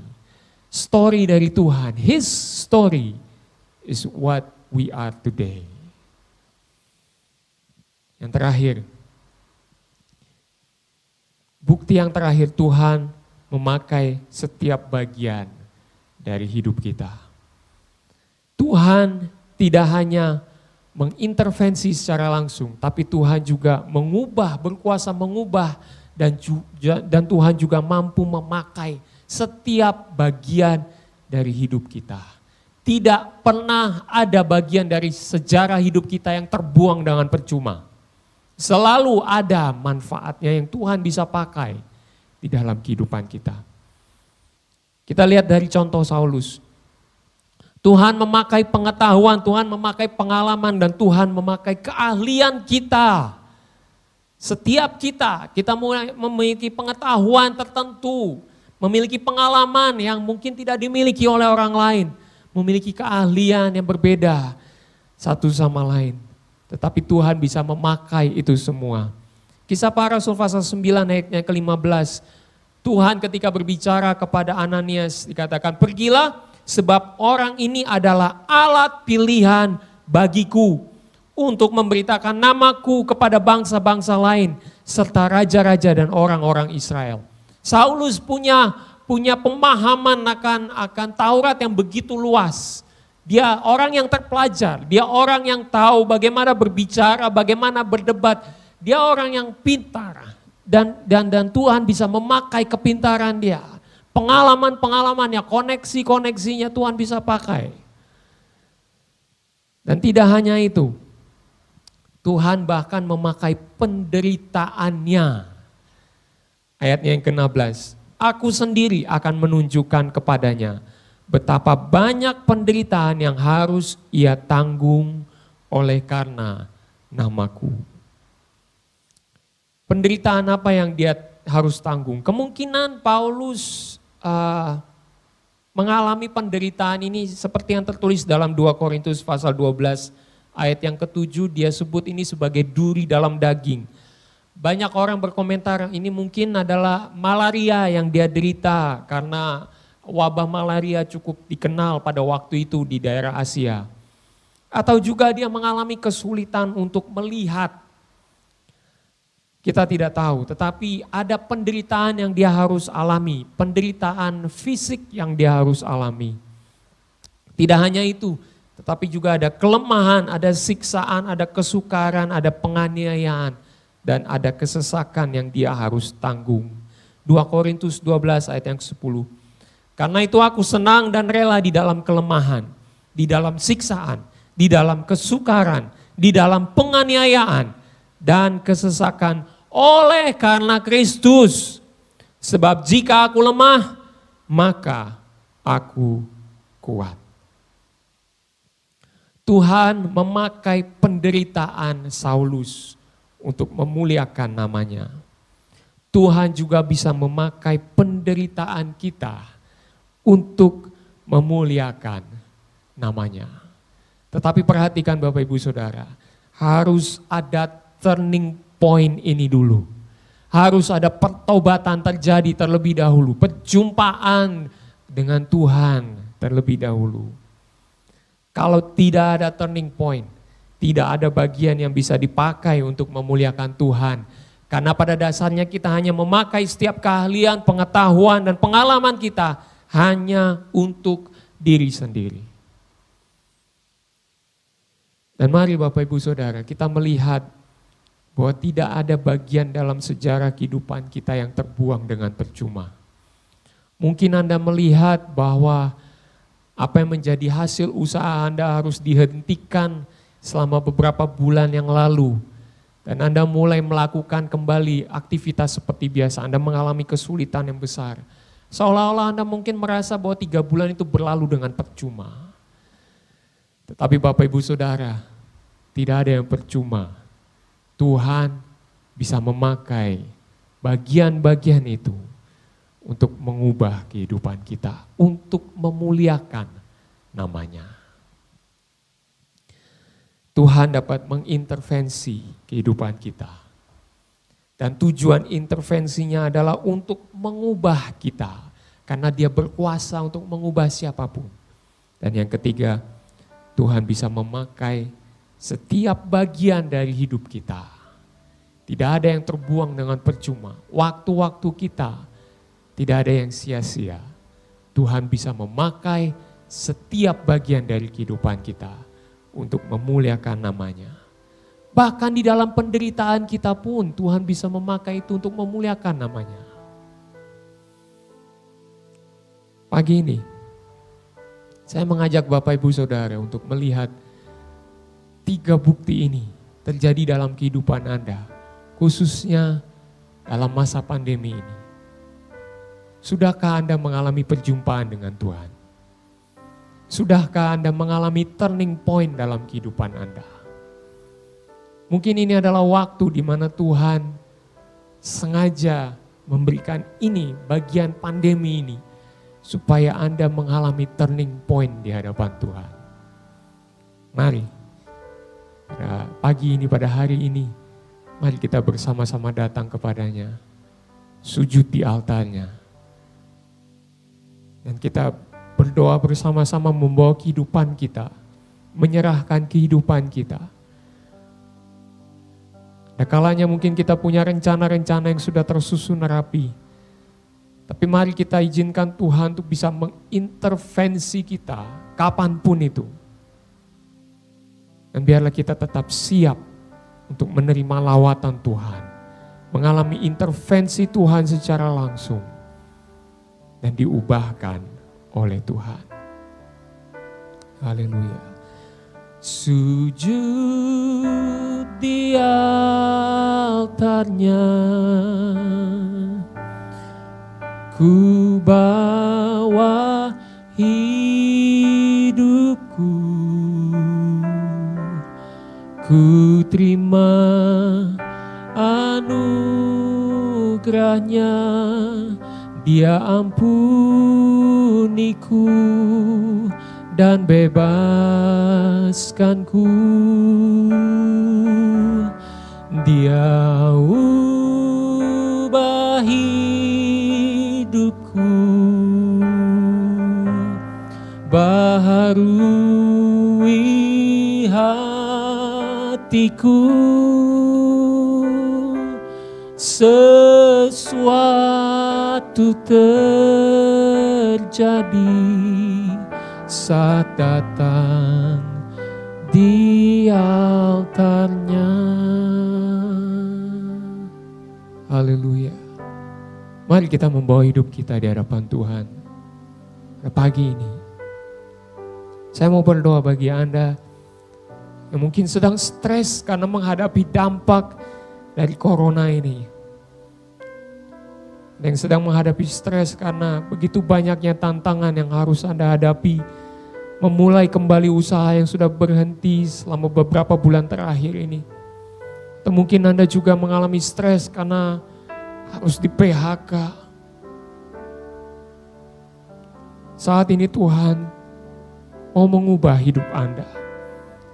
C: Story dari Tuhan, His story is what we are today. Yang terakhir, bukti yang terakhir, Tuhan memakai setiap bagian dari hidup kita. Tuhan tidak hanya mengintervensi secara langsung, tapi Tuhan juga mengubah, berkuasa mengubah, dan Tuhan juga mampu memakai setiap bagian dari hidup kita. Tidak pernah ada bagian dari sejarah hidup kita yang terbuang dengan percuma. Selalu ada manfaatnya yang Tuhan bisa pakai di dalam kehidupan kita. Kita lihat dari contoh Saulus. Tuhan memakai pengetahuan, Tuhan memakai pengalaman, dan Tuhan memakai keahlian kita. Setiap kita memiliki pengetahuan tertentu, memiliki pengalaman yang mungkin tidak dimiliki oleh orang lain, memiliki keahlian yang berbeda satu sama lain. Tetapi Tuhan bisa memakai itu semua. Kisah Para Rasul pasal 9 ayatnya ke-15. Tuhan ketika berbicara kepada Ananias dikatakan, pergilah sebab orang ini adalah alat pilihan bagiku untuk memberitakan namaku kepada bangsa-bangsa lain serta raja-raja dan orang-orang Israel. Saulus punya pemahaman akan Taurat yang begitu luas. Dia orang yang terpelajar, dia orang yang tahu bagaimana berbicara, bagaimana berdebat. Dia orang yang pintar dan Tuhan bisa memakai kepintaran dia. Pengalaman-pengalamannya, koneksi-koneksinya Tuhan bisa pakai. Dan tidak hanya itu, Tuhan bahkan memakai penderitaannya. Ayatnya yang ke-16, aku sendiri akan menunjukkan kepadanya betapa banyak penderitaan yang harus ia tanggung oleh karena namaku. Penderitaan apa yang dia harus tanggung? Kemungkinan Paulus mengalami penderitaan ini seperti yang tertulis dalam 2 Korintus pasal 12 ayat yang ke-7, dia sebut ini sebagai duri dalam daging. Banyak orang berkomentar ini mungkin adalah malaria yang dia derita karena wabah malaria cukup dikenal pada waktu itu di daerah Asia. Atau juga dia mengalami kesulitan untuk melihat. Kita tidak tahu, tetapi ada penderitaan yang dia harus alami, penderitaan fisik yang dia harus alami. Tidak hanya itu, tetapi juga ada kelemahan, ada siksaan, ada kesukaran, ada penganiayaan, dan ada kesesakan yang dia harus tanggung. 2 Korintus 12 ayat yang ke-10. Karena itu aku senang dan rela di dalam kelemahan, di dalam siksaan, di dalam kesukaran, di dalam penganiayaan, dan kesesakan oleh karena Kristus. Sebab jika aku lemah, maka aku kuat. Tuhan memakai penderitaan Saulus untuk memuliakan namanya. Tuhan juga bisa memakai penderitaan kita untuk memuliakan namanya. Tetapi perhatikan Bapak Ibu Saudara, harus ada turning point ini dulu. Harus ada pertobatan terjadi terlebih dahulu, perjumpaan dengan Tuhan terlebih dahulu. Kalau tidak ada turning point, tidak ada bagian yang bisa dipakai untuk memuliakan Tuhan. Karena pada dasarnya kita hanya memakai setiap keahlian, pengetahuan, dan pengalaman kita hanya untuk diri sendiri. Dan mari Bapak Ibu Saudara, kita melihat bahwa tidak ada bagian dalam sejarah kehidupan kita yang terbuang dengan percuma. Mungkin Anda melihat bahwa apa yang menjadi hasil usaha Anda harus dihentikan selama beberapa bulan yang lalu. Dan Anda mulai melakukan kembali aktivitas seperti biasa. Anda mengalami kesulitan yang besar. Seolah-olah Anda mungkin merasa bahwa 3 bulan itu berlalu dengan percuma. Tetapi Bapak Ibu Saudara, tidak ada yang percuma. Tuhan bisa memakai bagian-bagian itu untuk mengubah kehidupan kita, untuk memuliakan nama-Nya. Tuhan dapat mengintervensi kehidupan kita. Dan tujuan intervensinya adalah untuk mengubah kita. Karena Dia berkuasa untuk mengubah siapapun. Dan yang ketiga, Tuhan bisa memakai setiap bagian dari hidup kita. Tidak ada yang terbuang dengan percuma. Waktu-waktu kita tidak ada yang sia-sia. Tuhan bisa memakai setiap bagian dari kehidupan kita untuk memuliakan nama-Nya. Bahkan di dalam penderitaan kita pun Tuhan bisa memakai itu untuk memuliakan nama-Nya. Pagi ini, saya mengajak Bapak Ibu Saudara untuk melihat 3 bukti ini terjadi dalam kehidupan Anda, khususnya dalam masa pandemi ini. Sudahkah Anda mengalami perjumpaan dengan Tuhan? Sudahkah Anda mengalami turning point dalam kehidupan Anda? Mungkin ini adalah waktu di mana Tuhan sengaja memberikan ini, bagian pandemi ini, supaya Anda mengalami turning point di hadapan Tuhan. Mari, pada pagi ini, pada hari ini, mari kita bersama-sama datang kepada-Nya, sujud di altar-Nya. Dan kita berdoa bersama-sama membawa kehidupan kita, menyerahkan kehidupan kita. Ada kalanya mungkin kita punya rencana-rencana yang sudah tersusun rapi. Tapi mari kita izinkan Tuhan untuk bisa mengintervensi kita kapanpun itu. Dan biarlah kita tetap siap untuk menerima lawatan Tuhan. Mengalami intervensi Tuhan secara langsung. Dan diubahkan oleh Tuhan. Haleluya. Sujud di altar-Nya, ku bawa hidupku, ku terima anugerah-Nya, Dia ampuniku dan bebaskanku. Dia ubah hidupku, baharui hatiku. Sesuatu terjadi saat datang di altar-Nya. Haleluya. Mari kita membawa hidup kita di hadapan Tuhan. Pada pagi ini, saya mau berdoa bagi Anda yang mungkin sedang stres karena menghadapi dampak dari corona ini. Yang sedang menghadapi stres karena begitu banyaknya tantangan yang harus Anda hadapi. Memulai kembali usaha yang sudah berhenti selama beberapa bulan terakhir ini. Atau mungkin Anda juga mengalami stres karena harus di PHK. Saat ini Tuhan mau mengubah hidup Anda.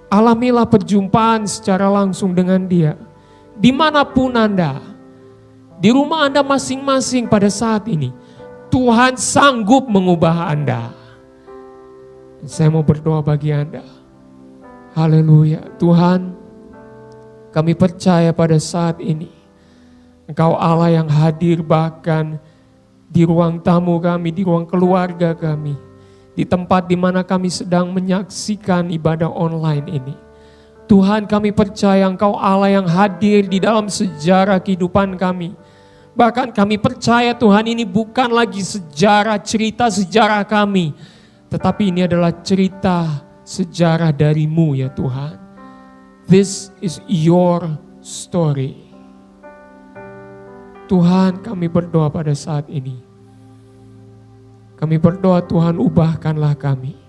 C: Alamilah perjumpaan secara langsung dengan Dia. Dimanapun Anda, di rumah Anda masing-masing pada saat ini, Tuhan sanggup mengubah Anda. Saya mau berdoa bagi Anda. Haleluya. Tuhan, kami percaya pada saat ini, Engkau Allah yang hadir bahkan di ruang tamu kami, di ruang keluarga kami, di tempat di mana kami sedang menyaksikan ibadah online ini. Tuhan, kami percaya Engkau Allah yang hadir di dalam sejarah kehidupan kami. Bahkan kami percaya Tuhan ini bukan lagi cerita sejarah kami. Tetapi ini adalah cerita sejarah dari-Mu ya Tuhan. This is your story. Tuhan, kami berdoa pada saat ini. Kami berdoa Tuhan, ubahkanlah kami.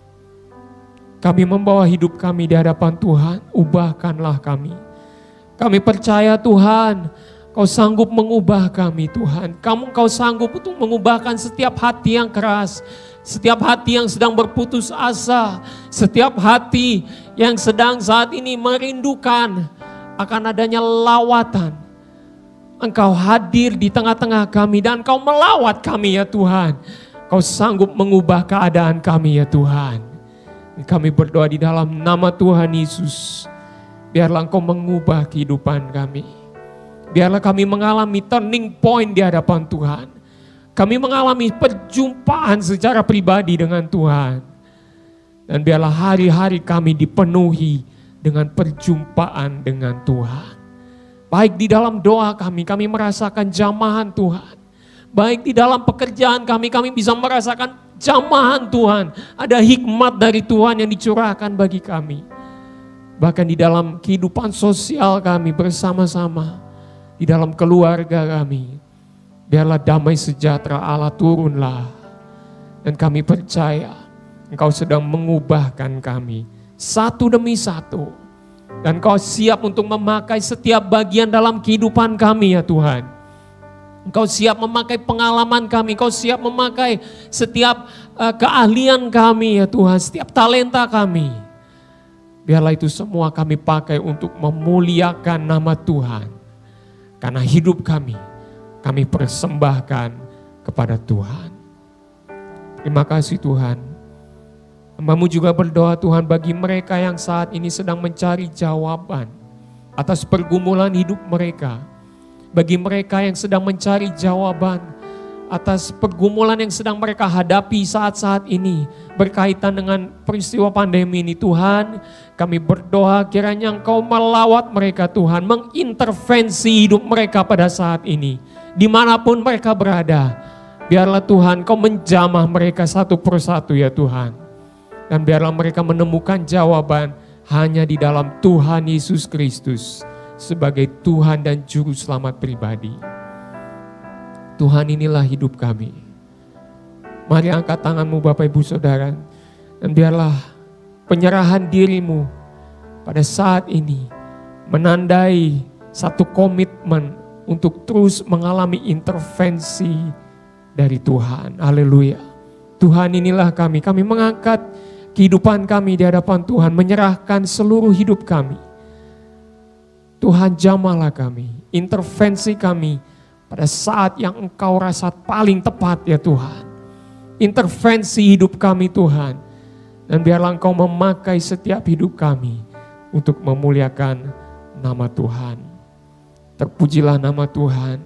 C: Kami membawa hidup kami di hadapan Tuhan, ubahkanlah kami. Kami percaya Tuhan, Kau sanggup mengubah kami Tuhan. Kau sanggup untuk mengubahkan setiap hati yang keras. Setiap hati yang sedang berputus asa. Setiap hati yang sedang saat ini merindukan akan adanya lawatan. Engkau hadir di tengah-tengah kami dan Kau melawat kami ya Tuhan. Kau sanggup mengubah keadaan kami ya Tuhan. Kami berdoa di dalam nama Tuhan Yesus. Biarlah Engkau mengubah kehidupan kami. Biarlah kami mengalami turning point di hadapan Tuhan. Kami mengalami perjumpaan secara pribadi dengan Tuhan. Dan biarlah hari-hari kami dipenuhi dengan perjumpaan dengan Tuhan. Baik di dalam doa kami merasakan jamahan Tuhan. Baik di dalam pekerjaan kami bisa merasakan jamahan Tuhan. Ada hikmat dari Tuhan yang dicurahkan bagi kami. Bahkan di dalam kehidupan sosial kami bersama-sama. Di dalam keluarga kami, biarlah damai sejahtera Allah turunlah. Dan kami percaya Engkau sedang mengubahkan kami satu demi satu. Dan Engkau siap untuk memakai setiap bagian dalam kehidupan kami ya Tuhan. Engkau siap memakai pengalaman kami, Engkau siap memakai setiap keahlian kami ya Tuhan, setiap talenta kami. Biarlah itu semua kami pakai untuk memuliakan nama Tuhan. Karena hidup kami persembahkan kepada Tuhan. Terima kasih Tuhan. Hamba-Mu juga berdoa Tuhan bagi mereka yang saat ini sedang mencari jawaban atas pergumulan hidup mereka. Bagi mereka yang sedang mencari jawaban atas pergumulan yang sedang mereka hadapi saat-saat ini berkaitan dengan peristiwa pandemi ini Tuhan, kami berdoa kiranya Engkau melawat mereka Tuhan, mengintervensi hidup mereka pada saat ini dimanapun mereka berada. Biarlah Tuhan Kau menjamah mereka satu persatu ya Tuhan, dan biarlah mereka menemukan jawaban hanya di dalam Tuhan Yesus Kristus sebagai Tuhan dan Juru Selamat pribadi. Tuhan, inilah hidup kami. Mari angkat tangan-Mu Bapak Ibu Saudara, dan biarlah penyerahan diri-Mu pada saat ini menandai satu komitmen untuk terus mengalami intervensi dari Tuhan. Haleluya. Tuhan, inilah kami mengangkat kehidupan kami di hadapan Tuhan, menyerahkan seluruh hidup kami. Tuhan, jamahlah kami, intervensi kami pada saat yang Engkau rasa paling tepat ya Tuhan. Intervensi hidup kami Tuhan. Dan biarlah Engkau memakai setiap hidup kami untuk memuliakan nama Tuhan. Terpujilah nama Tuhan.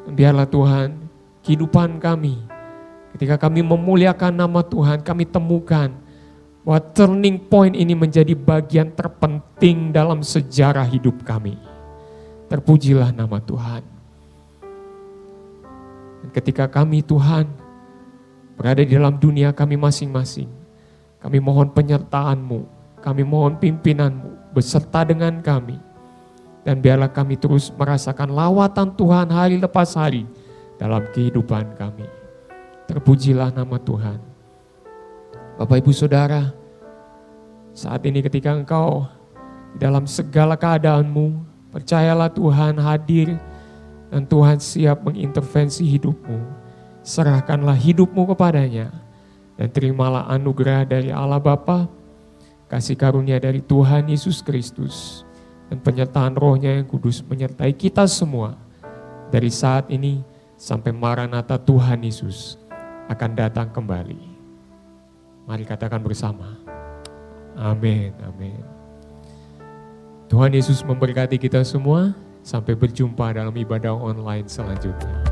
C: Dan biarlah Tuhan kehidupan kami, ketika kami memuliakan nama Tuhan, kami temukan bahwa turning point ini menjadi bagian terpenting dalam sejarah hidup kami. Terpujilah nama Tuhan. Ketika kami Tuhan berada di dalam dunia kami masing-masing, kami mohon penyertaan-Mu, kami mohon pimpinan-Mu beserta dengan kami. Dan biarlah kami terus merasakan lawatan Tuhan hari lepas hari dalam kehidupan kami. Terpujilah nama Tuhan. Bapak Ibu Saudara, saat ini ketika Engkau dalam segala keadaan-Mu, percayalah Tuhan hadir. Dan Tuhan siap mengintervensi hidupmu. Serahkanlah hidupmu kepadanya. Dan terimalah anugerah dari Allah Bapa, kasih karunia dari Tuhan Yesus Kristus, dan penyertaan Roh-Nya yang kudus menyertai kita semua. Dari saat ini sampai Maranatha Tuhan Yesus akan datang kembali. Mari katakan bersama. Amin, amin. Tuhan Yesus memberkati kita semua. Sampai berjumpa dalam ibadah online selanjutnya.